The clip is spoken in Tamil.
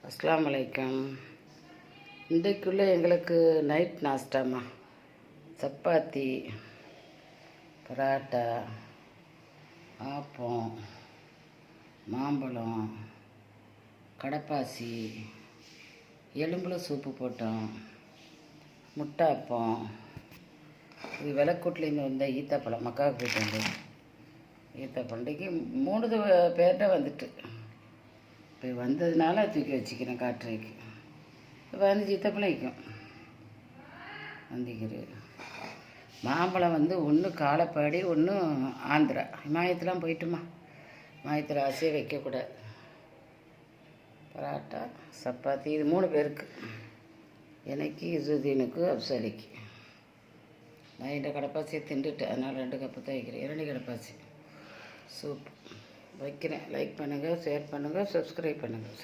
அஸ்ஸலாமு அலைக்கும். இன்றைக்குள்ளே எங்களுக்கு நைட் நாஸ்டாமா சப்பாத்தி, பரோட்டா, ஆப்பம், மாம்பழம், கடப்பாசி, எலும்புல சூப்பு போட்டோம், முட்டாப்பம். இது விளக்கூட்லேருந்து வந்த ஈத்தாப்பழம் மக்காவுக்கு போயிட்டு வந்து ஈத்தாப்பழம் 3 பேர்கிட்ட வந்துட்டு இப்போ வந்ததுனால தூக்கி வச்சுக்கிறேன் காட்டுறதுக்கு. இப்போ 15 ஈத்தாப்பழம் வைக்கும் வந்திக்கிது. மாம்பழம் ஒன்று காலப்பாடி, ஒன்று ஆந்திரா. இமாயத்தெலாம் போயிட்டுமா, இமாயத்தில் ஆசையே வைக்கக்கூடாது. பரோட்டா, சப்பாத்தி, இது 3 பேருக்கு. எனக்கு, இசுதீனுக்கு, அப்சலிக்கு. நான் இந்த கடப்பாசியை திண்டுட்டு அதனால் 2 கப்பு தான் வைக்கிறேன். 2 கடப்பாசி சூப் வைக்கிறேன். லைக் பண்ணுங்கள், ஷேர் பண்ணுங்கள், சப்ஸ்கிரைப் பண்ணுங்கள்.